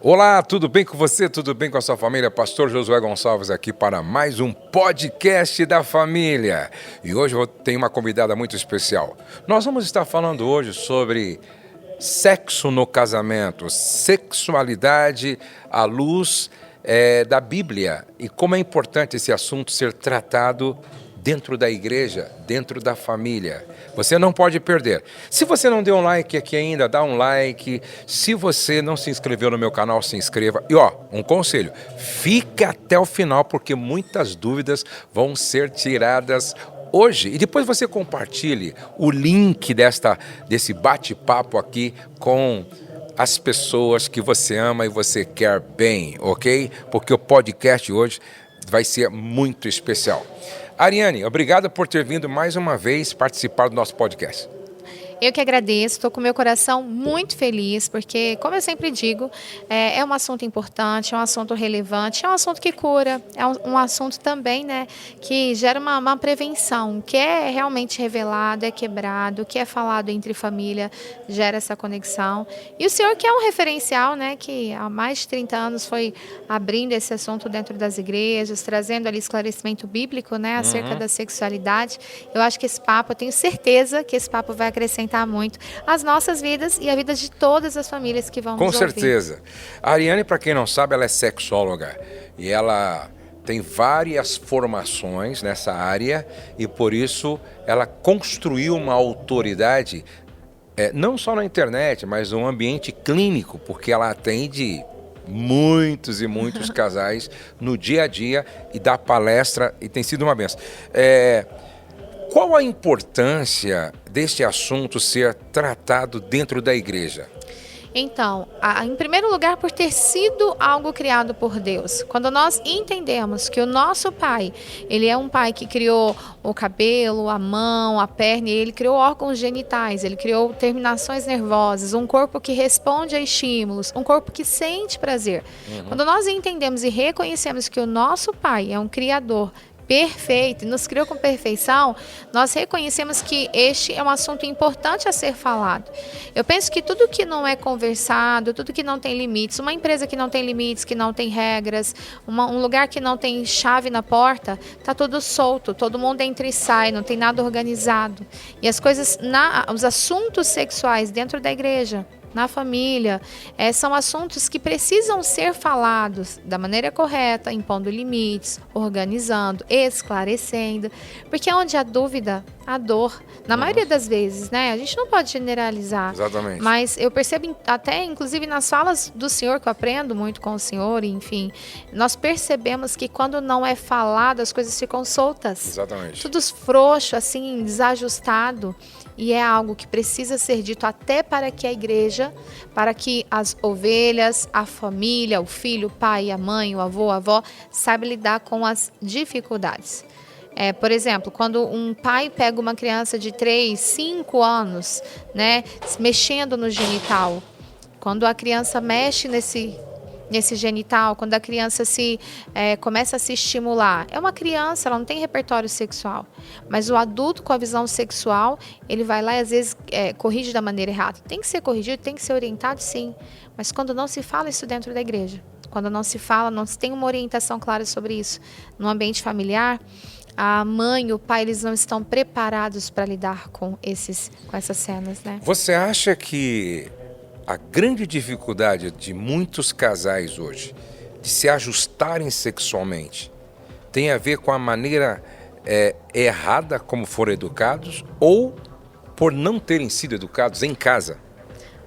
Olá, tudo bem com você? Tudo bem com a sua família? Pastor Josué Gonçalves aqui para mais um podcast da família. E hoje eu tenho uma convidada muito especial. Nós vamos estar falando hoje sobre sexo no casamento, sexualidade à luz da Bíblia e como é importante esse assunto ser tratado dentro da igreja, dentro da família. Você não pode perder. Se você não deu um like aqui ainda, dá um like. Se você não se inscreveu no meu canal, se inscreva. E um conselho, fica até o final, porque muitas dúvidas vão ser tiradas hoje. E depois você compartilhe o link desse bate-papo aqui com as pessoas que você ama e você quer bem, ok? Porque o podcast hoje vai ser muito especial. Ariane, obrigado por ter vindo mais uma vez participar do nosso podcast. Eu que agradeço, estou com meu coração muito feliz, porque, como eu sempre digo, é um assunto importante, é um assunto relevante, é um assunto que cura, é um assunto também, né, que gera uma prevenção, que é realmente revelado, é quebrado, que é falado entre família, gera essa conexão. E o senhor que é um referencial, né, que há mais de 30 anos foi abrindo esse assunto dentro das igrejas, trazendo ali esclarecimento bíblico, né, acerca da sexualidade. Eu acho que esse papo, eu tenho certeza que esse papo vai acrescentar muito as nossas vidas e a vida de todas as famílias que vão nos ouvir. Com certeza. A Ariane, para quem não sabe, ela é sexóloga e ela tem várias formações nessa área e por isso ela construiu uma autoridade não só na internet, mas um ambiente clínico, porque ela atende muitos e muitos casais no dia a dia e dá palestra e tem sido uma benção. Qual a importância deste assunto ser tratado dentro da igreja? Então, em primeiro lugar, por ter sido algo criado por Deus. Quando nós entendemos que o nosso Pai, Ele é um Pai que criou o cabelo, a mão, a perna, Ele criou órgãos genitais, Ele criou terminações nervosas, um corpo que responde a estímulos, um corpo que sente prazer. Quando nós entendemos e reconhecemos que o nosso Pai é um Criador perfeito e nos criou com perfeição, nós reconhecemos que este é um assunto importante a ser falado. Eu penso que tudo que não é conversado, tudo que não tem limites, uma empresa que não tem limites, que não tem regras, um lugar que não tem chave na porta, tá tudo solto, todo mundo entra e sai, não tem nada organizado. E as coisas, os assuntos sexuais dentro da igreja, na família, são assuntos que precisam ser falados da maneira correta, impondo limites, organizando, esclarecendo, porque onde há dúvida, há dor. Na maioria das vezes, né? A gente não pode generalizar. Exatamente. Mas eu percebo até, inclusive, nas falas do senhor, que eu aprendo muito com o senhor, enfim, nós percebemos que quando não é falado, as coisas ficam soltas. Exatamente. Tudo frouxo, assim, desajustado. E é algo que precisa ser dito até para que a igreja, para que as ovelhas, a família, o filho, o pai, a mãe, o avô, a avó, saibam lidar com as dificuldades. Por exemplo, quando um pai pega uma criança de 3, 5 anos, né, mexendo no genital, quando a criança mexe nesse genital, quando a criança começa a se estimular. É uma criança, ela não tem repertório sexual. Mas o adulto com a visão sexual, ele vai lá e às vezes corrige da maneira errada. Tem que ser corrigido, tem que ser orientado, sim. Mas quando não se fala isso dentro da igreja, quando não se fala, não se tem uma orientação clara sobre isso, no ambiente familiar, a mãe e o pai, eles não estão preparados para lidar com essas cenas, né? Você acha que a grande dificuldade de muitos casais hoje de se ajustarem sexualmente tem a ver com a maneira errada como foram educados ou por não terem sido educados em casa?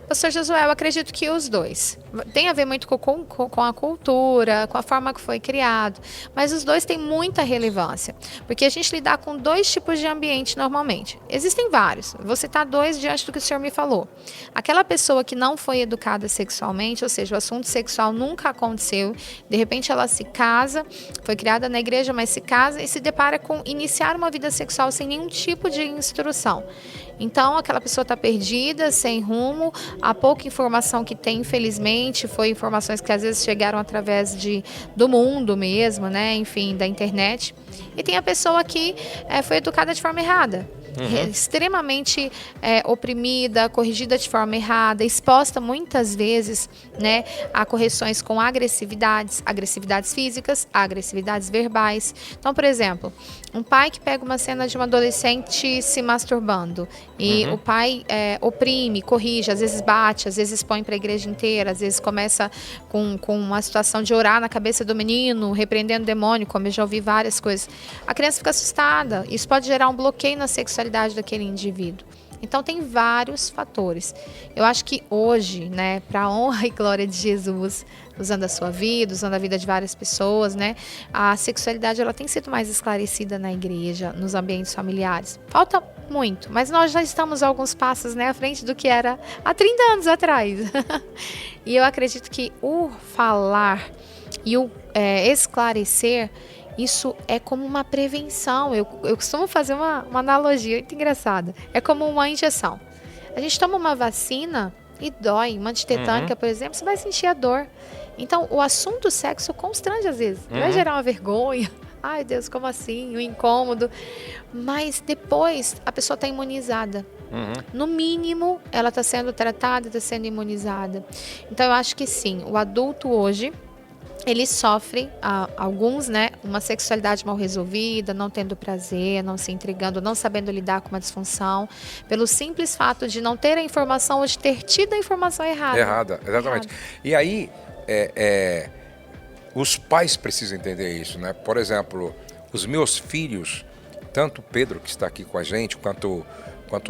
Pastor Josué, eu acredito que os dois. Tem a ver muito com a cultura, com a forma que foi criado, mas os dois têm muita relevância, porque a gente lidar com dois tipos de ambiente normalmente. Existem vários, vou citar dois diante do que o senhor me falou. Aquela pessoa que não foi educada sexualmente, ou seja, o assunto sexual nunca aconteceu, de repente ela se casa, foi criada na igreja, mas se casa e se depara com iniciar uma vida sexual sem nenhum tipo de instrução. Então, aquela pessoa está perdida, sem rumo, há pouca informação que tem, infelizmente, foi informações que às vezes chegaram através do mundo mesmo, né? Enfim, da internet. E tem a pessoa que foi educada de forma errada. extremamente oprimida, corrigida de forma errada, exposta muitas vezes, né, a correções com agressividades físicas, agressividades verbais. Então, por exemplo, um pai que pega uma cena de uma adolescente se masturbando e o pai oprime, corrige, às vezes bate, às vezes põe para a igreja inteira, às vezes começa com uma situação de orar na cabeça do menino, repreendendo o demônio, como eu já ouvi várias coisas. A criança fica assustada, isso pode gerar um bloqueio na sexualidade daquele indivíduo. Então tem vários fatores. Eu acho que hoje, né, para a honra e glória de Jesus, usando a sua vida, usando a vida de várias pessoas, né, a sexualidade ela tem sido mais esclarecida na igreja, nos ambientes familiares. Falta muito, mas nós já estamos alguns passos, né, à frente do que era há 30 anos atrás. E eu acredito que o falar e o esclarecer, isso é como uma prevenção. Eu costumo fazer uma analogia muito engraçada. É como uma injeção. A gente toma uma vacina e dói. Uma antitetânica, por exemplo, você vai sentir a dor. Então, o assunto sexo constrange às vezes. Vai gerar uma vergonha. Ai, Deus, como assim? Um incômodo. Mas depois, a pessoa está imunizada. No mínimo, ela está sendo tratada, está sendo imunizada. Então, eu acho que sim, o adulto hoje, ele sofre, alguns, né, uma sexualidade mal resolvida, não tendo prazer, não se entregando, não sabendo lidar com uma disfunção, pelo simples fato de não ter a informação ou de ter tido a informação errada. Errada, exatamente. E aí, os pais precisam entender isso, né? Por exemplo, os meus filhos, tanto o Pedro, que está aqui com a gente, quanto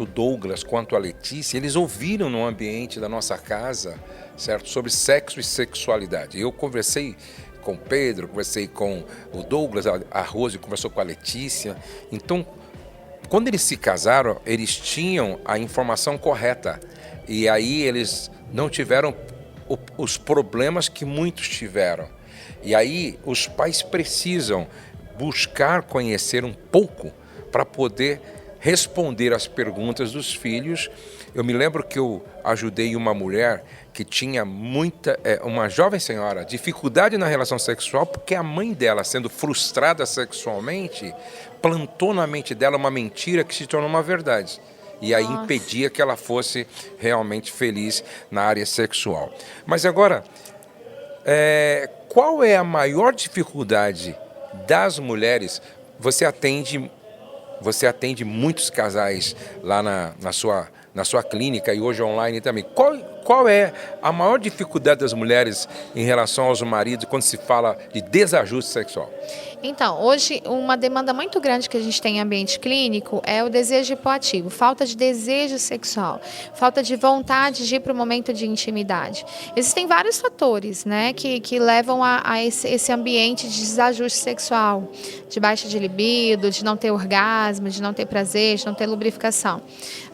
o Douglas, quanto a Letícia, eles ouviram no ambiente da nossa casa, certo, sobre sexo e sexualidade. Eu conversei com o Pedro, conversei com o Douglas, a Rose conversou com a Letícia. Então, quando eles se casaram, eles tinham a informação correta. E aí eles não tiveram os problemas que muitos tiveram. E aí os pais precisam buscar conhecer um pouco para poder responder às perguntas dos filhos. Eu me lembro que eu ajudei uma mulher que tinha uma jovem senhora, dificuldade na relação sexual, porque a mãe dela, sendo frustrada sexualmente, plantou na mente dela uma mentira que se tornou uma verdade. E aí impedia que ela fosse realmente feliz na área sexual. Mas agora, qual é a maior dificuldade das mulheres? Você atende muitos casais lá na sua clínica e hoje online também. Qual é a maior dificuldade das mulheres em relação aos maridos quando se fala de desajuste sexual? Então, hoje, uma demanda muito grande que a gente tem em ambiente clínico é o desejo hipoativo, falta de desejo sexual, falta de vontade de ir para o momento de intimidade. Existem vários fatores, né, que levam a esse ambiente de desajuste sexual, de baixa de libido, de não ter orgasmo, de não ter prazer, de não ter lubrificação.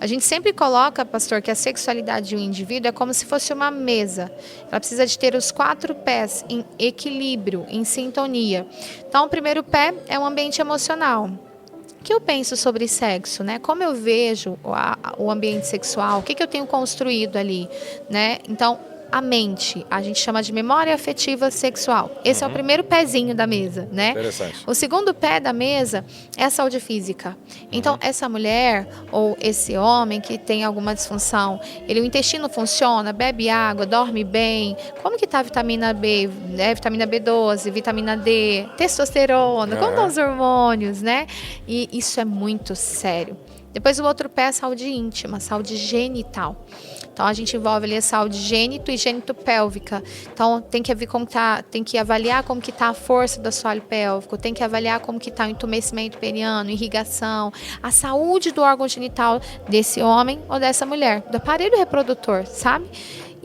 A gente sempre coloca, pastor, que a sexualidade de um indivíduo é como se fosse uma mesa. Ela precisa de ter os 4 pés em equilíbrio, em sintonia. Então, o primeiro pé é um ambiente emocional. O que eu penso sobre sexo, né? Como eu vejo o ambiente sexual, o que eu tenho construído ali, né? Então, a mente, a gente chama de memória afetiva sexual. Esse é o primeiro pezinho da mesa, né? Interessante. O segundo pé da mesa é a saúde física. Então, essa mulher ou esse homem que tem alguma disfunção, o intestino funciona, bebe água, dorme bem. Como que está a vitamina B, né? Vitamina B12, vitamina D, testosterona, como estão os hormônios, né? E isso é muito sério. Depois o outro pé é a saúde íntima, saúde genital. Então a gente envolve ali a saúde gênito e gênito-pélvica. Então tem que avaliar como que está a força do assoalho pélvico, tem que avaliar como que está o entumecimento peniano, irrigação, a saúde do órgão genital desse homem ou dessa mulher, do aparelho reprodutor, sabe?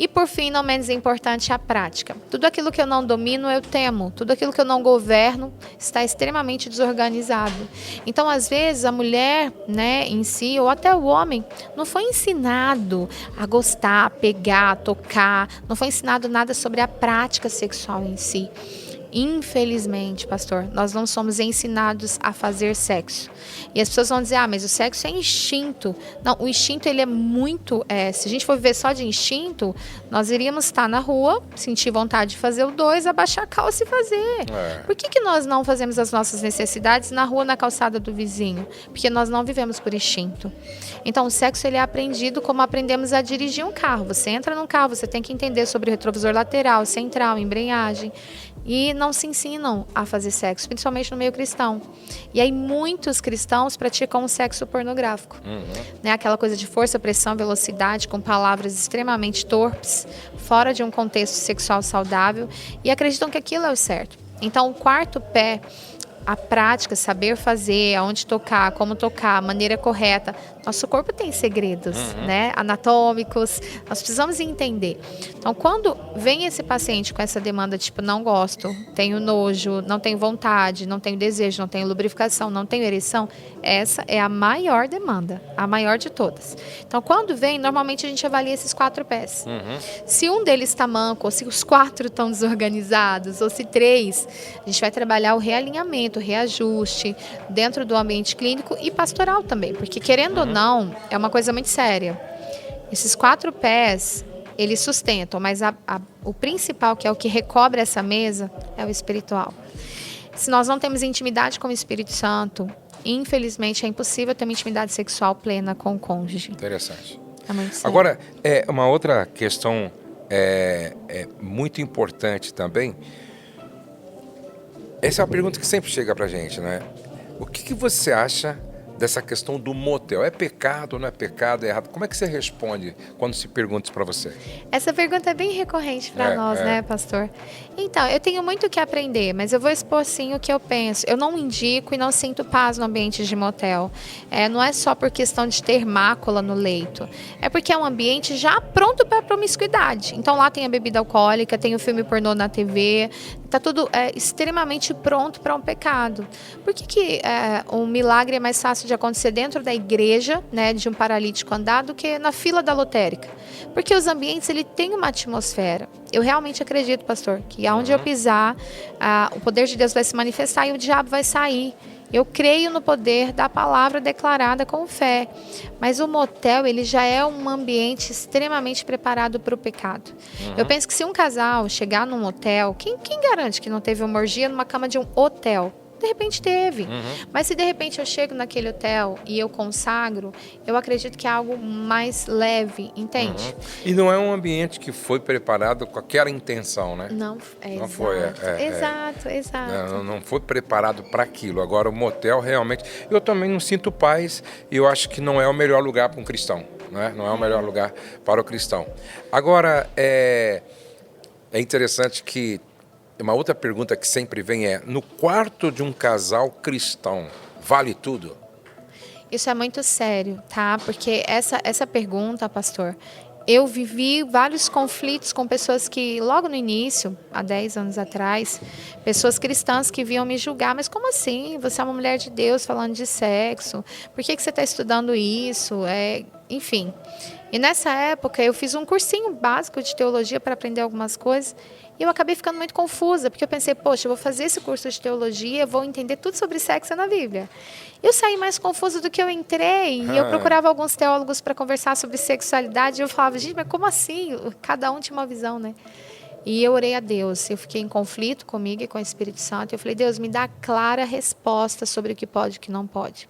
E, por fim, não menos importante, a prática. Tudo aquilo que eu não domino, eu temo. Tudo aquilo que eu não governo está extremamente desorganizado. Então, às vezes, a mulher, né, em si, ou até o homem, não foi ensinado a gostar, a pegar, a tocar. Não foi ensinado nada sobre a prática sexual em si. Infelizmente, pastor, nós não somos ensinados a fazer sexo. E as pessoas vão dizer, mas o sexo é instinto. Não, o instinto ele é muito... se a gente for viver só de instinto, nós iríamos estar na rua, sentir vontade de fazer o 2, abaixar a calça e fazer. Por que nós não fazemos as nossas necessidades na rua, na calçada do vizinho? Porque nós não vivemos por instinto. Então, o sexo ele é aprendido como aprendemos a dirigir um carro. Você entra num carro, você tem que entender sobre o retrovisor lateral, central, embreagem. E não se ensinam a fazer sexo, principalmente no meio cristão. E aí muitos cristãos praticam um sexo pornográfico. Né? Aquela coisa de força, pressão, velocidade, com palavras extremamente torpes, fora de um contexto sexual saudável, e acreditam que aquilo é o certo. Então, o quarto pé, a prática, saber fazer, aonde tocar, como tocar, a maneira correta. Nosso corpo tem segredos, né, anatômicos, nós precisamos entender. Então, quando vem esse paciente com essa demanda, tipo, não gosto, tenho nojo, não tenho vontade, não tenho desejo, não tenho lubrificação, não tenho ereção, essa é a maior demanda, a maior de todas. Então, quando vem, normalmente a gente avalia esses 4 pés. Se um deles está manco, ou se os 4 estão desorganizados, ou se 3, a gente vai trabalhar o realinhamento, o reajuste, dentro do ambiente clínico e pastoral também, porque querendo ou não, é uma coisa muito séria. Esses 4 pés, eles sustentam, mas o principal, que é o que recobre essa mesa, é o espiritual. Se nós não temos intimidade com o Espírito Santo, infelizmente é impossível ter uma intimidade sexual plena com o cônjuge. Interessante. É muito sério. Agora, uma outra questão muito importante também. Essa é uma pergunta que sempre chega pra gente, né? O que você acha dessa questão do motel? É pecado, não é pecado, é errado? Como é que você responde quando se pergunta isso para você? Essa pergunta é bem recorrente para nós, né, pastor? Então, eu tenho muito o que aprender, mas eu vou expor sim o que eu penso. Eu não indico e não sinto paz no ambiente de motel. Não é só por questão de ter mácula no leito. É porque é um ambiente já pronto para promiscuidade. Então, lá tem a bebida alcoólica, tem o filme pornô na TV, tá tudo extremamente pronto para um pecado. Por que um milagre é mais fácil de acontecer dentro da igreja, né, de um paralítico andar, do que na fila da lotérica? Porque os ambientes, ele tem uma atmosfera. Eu realmente acredito, pastor, que aonde eu pisar, o poder de Deus vai se manifestar e o diabo vai sair. Eu creio no poder da palavra declarada com fé. Mas o motel, ele já é um ambiente extremamente preparado para o pecado. Eu penso que se um casal chegar num hotel, quem garante que não teve uma orgia numa cama de um hotel? De repente teve. Mas se de repente eu chego naquele hotel e eu consagro, eu acredito que é algo mais leve, entende? E não é um ambiente que foi preparado com aquela intenção, né? Não, não foi. Exato. Não foi preparado para aquilo. Agora, o motel, realmente... Eu também não sinto paz e eu acho que não é o melhor lugar para um cristão. Né? Não é o melhor lugar para o cristão. Agora, é interessante que uma outra pergunta que sempre vem no quarto de um casal cristão, vale tudo? Isso é muito sério, tá? Porque essa pergunta, pastor, eu vivi vários conflitos com pessoas que, logo no início, há 10 anos atrás, pessoas cristãs que vinham me julgar. Mas como assim? Você é uma mulher de Deus falando de sexo. Por que você está estudando isso? Enfim. E nessa época, eu fiz um cursinho básico de teologia para aprender algumas coisas. E eu acabei ficando muito confusa, porque eu pensei, poxa, eu vou fazer esse curso de teologia, vou entender tudo sobre sexo na Bíblia. Eu saí mais confusa do que eu entrei, e eu procurava alguns teólogos para conversar sobre sexualidade, e eu falava, gente, mas como assim? Cada um tinha uma visão, né? E eu orei a Deus, eu fiquei em conflito comigo e com o Espírito Santo, e eu falei, Deus, me dá clara resposta sobre o que pode e o que não pode.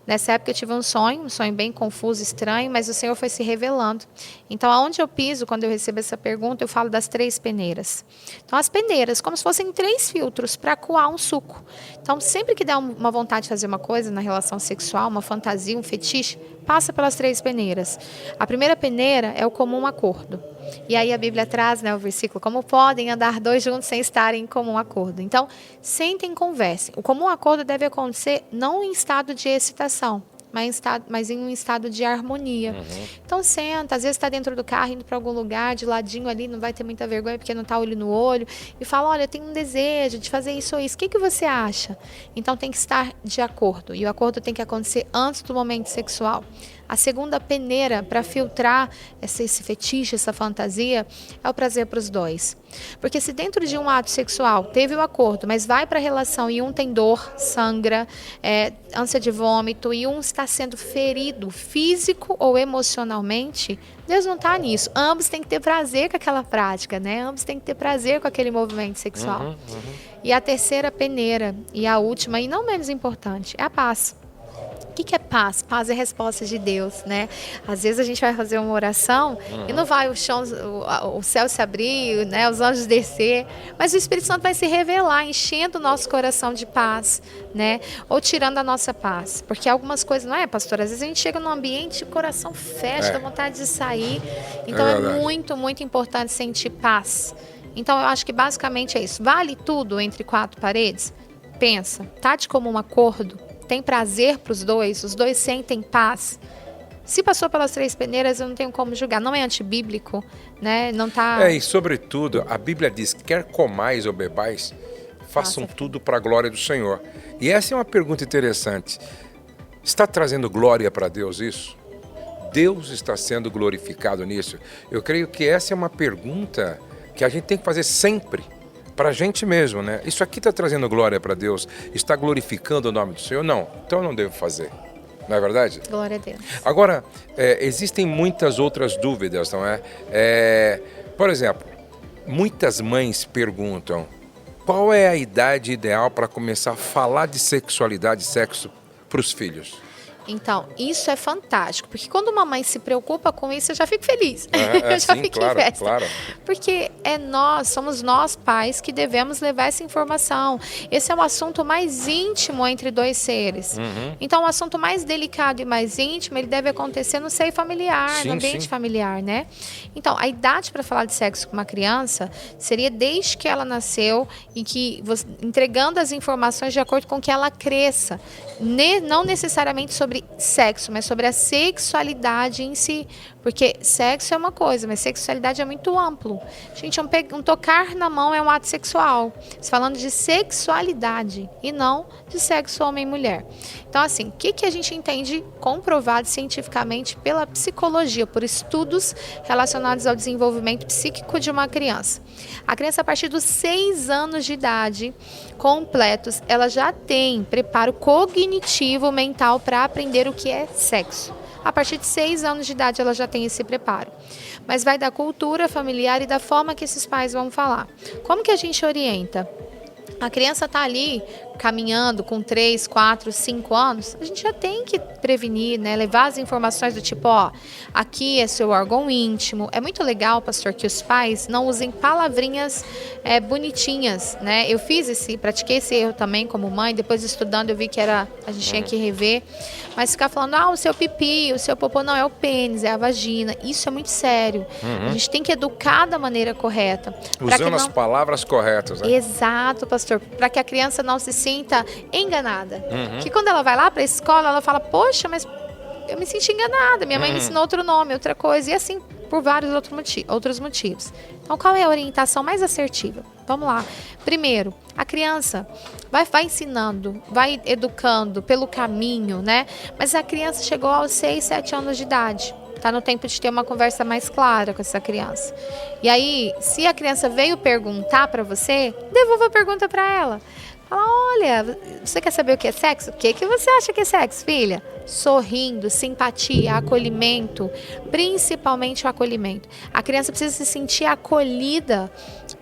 Nessa época eu tive um sonho bem confuso, estranho, mas o Senhor foi se revelando. Então, aonde eu piso, quando eu recebo essa pergunta, eu falo das 3 peneiras. Então, as peneiras, como se fossem 3 filtros para coar um suco. Então, sempre que der uma vontade de fazer uma coisa na relação sexual, uma fantasia, um fetiche, passa pelas 3 peneiras. A primeira peneira é o comum acordo. E aí a Bíblia traz, né, o versículo, como podem andar 2 juntos sem estarem em comum acordo. Então, sentem e conversem. O comum acordo deve acontecer não em estado de excitação, mas em um estado de harmonia. Então senta, às vezes está dentro do carro, indo para algum lugar, de ladinho ali, não vai ter muita vergonha porque não está olho no olho, e fala, olha, eu tenho um desejo de fazer isso ou isso, o que você acha? Então tem que estar de acordo, e o acordo tem que acontecer antes do momento sexual. A segunda peneira para filtrar esse fetiche, essa fantasia, é o prazer para os dois. Porque se dentro de um ato sexual teve o acordo, mas vai para a relação e um tem dor, sangra, ânsia de vômito e um está sendo ferido físico ou emocionalmente, Deus não está nisso. Ambos têm que ter prazer com aquela prática, né? Ambos têm que ter prazer com aquele movimento sexual. E a terceira peneira e a última, e não menos importante, é a paz. O que é paz? Paz é resposta de Deus, né? Às vezes a gente vai fazer uma oração e não vai o céu se abrir, né? Os anjos descer, mas o Espírito Santo vai se revelar, enchendo o nosso coração de paz, né? Ou tirando a nossa paz. Porque algumas coisas, não é, pastor? Às vezes a gente chega num ambiente e o coração fecha, dá vontade de sair. Então é muito, muito importante sentir paz. Então eu acho que basicamente é isso. Vale tudo entre quatro paredes? Pensa, tá de comum acordo? Tem prazer para os dois sentem paz. Se passou pelas três peneiras, eu não tenho como julgar. Não é antibíblico, né? Não tá... E sobretudo, a Bíblia diz, quer comais ou bebais, façam tudo para a glória do Senhor. E essa é uma pergunta interessante. Está trazendo glória para Deus isso? Deus está sendo glorificado nisso? Eu creio que essa é uma pergunta que a gente tem que fazer sempre. Para a gente mesmo, né? Isso aqui está trazendo glória para Deus? Está glorificando o nome do Senhor? Não. Então eu não devo fazer. Não é verdade? Glória a Deus. Agora, existem muitas outras dúvidas, não é? Por exemplo, muitas mães perguntam qual é a idade ideal para começar a falar de sexualidade e sexo para os filhos? Então, isso é fantástico, porque quando uma mãe se preocupa com isso, eu já fico feliz. Eu já fico em festa. Claro. Porque somos nós pais que devemos levar essa informação. Esse é o assunto mais íntimo entre dois seres. Então, o assunto mais delicado e mais íntimo, ele deve acontecer no seio familiar, no ambiente familiar, né? Então, a idade para falar de sexo com uma criança seria desde que ela nasceu e que entregando as informações de acordo com que ela cresça. Não necessariamente sobre sexo, mas sobre a sexualidade em si. Porque sexo é uma coisa, mas sexualidade é muito amplo. Gente, um tocar na mão é um ato sexual. Você falando de sexualidade e não de sexo homem e mulher. Então, assim, o que a gente entende comprovado cientificamente pela psicologia, por estudos relacionados ao desenvolvimento psíquico de uma criança? A criança, a partir dos 6 anos de idade completos, ela já tem preparo cognitivo mental para aprender o que é sexo. A partir de 6 anos de idade ela já tem esse preparo. Mas vai da cultura familiar e da forma que esses pais vão falar. Como que a gente orienta? A criança está ali caminhando com 3, 4, 5 anos, a gente já tem que prevenir, né? Levar as informações do tipo, aqui é seu órgão íntimo. É muito legal, pastor, que os pais não usem palavrinhas bonitinhas, né? Eu pratiquei esse erro também como mãe, depois estudando eu vi que a gente tinha que rever, mas ficar falando, o seu pipi, o seu popô, não, é o pênis, é a vagina, isso é muito sério. A gente tem que educar da maneira correta. Usando as palavras corretas, né? Exato, pastor, para que a criança não se sinta enganada. Que quando ela vai lá para a escola, ela fala, poxa, mas eu me senti enganada, minha mãe me ensinou outro nome, outra coisa, e assim por vários outros motivos. Então, qual é a orientação mais assertiva? Vamos lá. Primeiro, a criança vai ensinando, vai educando pelo caminho, né? Mas a criança chegou aos 6, 7 anos de idade. Está no tempo de ter uma conversa mais clara com essa criança. E aí, se a criança veio perguntar para você, devolva a pergunta para ela. Fala, olha, você quer saber o que é sexo? O que você acha que é sexo, filha? Sorrindo, simpatia, acolhimento, principalmente o acolhimento. A criança precisa se sentir acolhida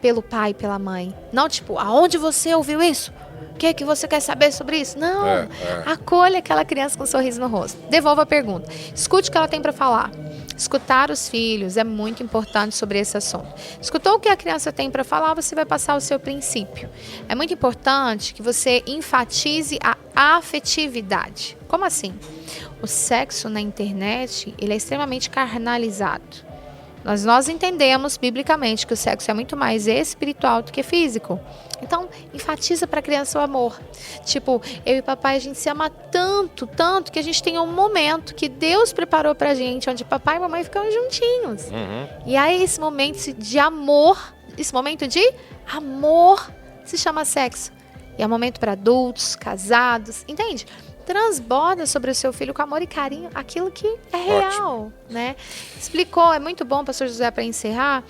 pelo pai e pela mãe. Não tipo, aonde você ouviu isso? O que você quer saber sobre isso? Não, acolha aquela criança com um sorriso no rosto. Devolva a pergunta. Escute o que ela tem para falar. Escutar os filhos é muito importante sobre esse assunto. Escutou o que a criança tem para falar, você vai passar o seu princípio. É muito importante que você enfatize a afetividade. Como assim? O sexo na internet, ele é extremamente carnalizado. Nós entendemos biblicamente que o sexo é muito mais espiritual do que físico. Então, enfatiza para a criança o amor. Tipo, eu e papai, a gente se ama tanto, tanto, que a gente tem um momento que Deus preparou para a gente, onde papai e mamãe ficam juntinhos. E aí esse momento de amor, se chama sexo. E é um momento para adultos, casados, entende? transborda sobre o seu filho com amor e carinho aquilo que é real, né? Explicou, é muito bom, pastor José, para encerrar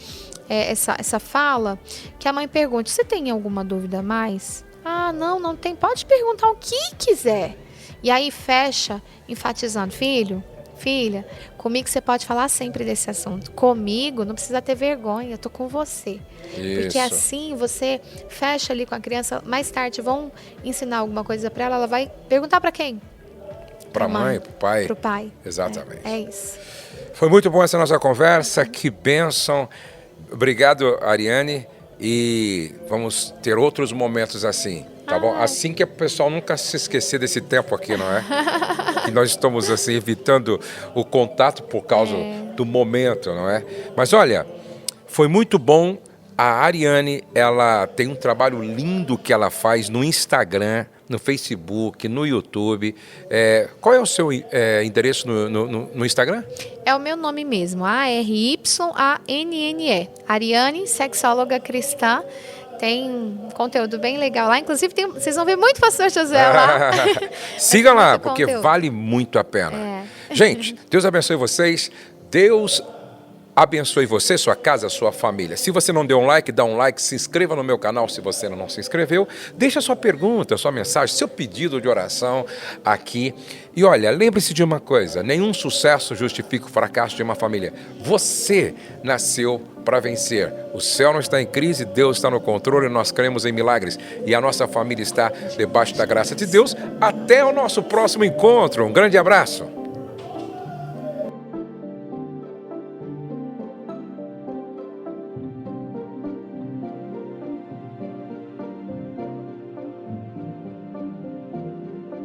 essa fala, que a mãe pergunte: você tem alguma dúvida a mais? Ah, não tem, pode perguntar o que quiser. E aí fecha enfatizando: filho, filha, comigo você pode falar sempre desse assunto. Comigo não precisa ter vergonha, eu tô com você. Isso. Porque assim você fecha ali com a criança. Mais tarde vão ensinar alguma coisa para ela vai perguntar para quem? Para a mãe, para o pai. Para o pai. Exatamente. É isso. Foi muito bom essa nossa conversa, que bênção. Obrigado, Ariane, e vamos ter outros momentos assim, tá bom? Assim que o pessoal nunca se esquecer desse tempo aqui, não é? Que nós estamos assim evitando o contato por causa do momento, não é? Mas olha, foi muito bom. A Ariane, ela tem um trabalho lindo que ela faz no Instagram, no Facebook, no YouTube. Qual é o seu endereço no Instagram? É o meu nome mesmo, Aryanne. Ariane, sexóloga cristã. Tem um conteúdo bem legal lá. Inclusive, vocês vão ver muito pastor Josué lá. Siga lá, porque conteúdo. vale muito a pena. Gente, Deus abençoe vocês. Deus abençoe você, sua casa, sua família. Se você não deu um like, dá um like, se inscreva no meu canal se você não se inscreveu. Deixa sua pergunta, sua mensagem, seu pedido de oração aqui. E olha, lembre-se de uma coisa: nenhum sucesso justifica o fracasso de uma família. Você nasceu para vencer. O céu não está em crise, Deus está no controle, nós cremos em milagres. E a nossa família está debaixo da graça de Deus. Até o nosso próximo encontro. Um grande abraço.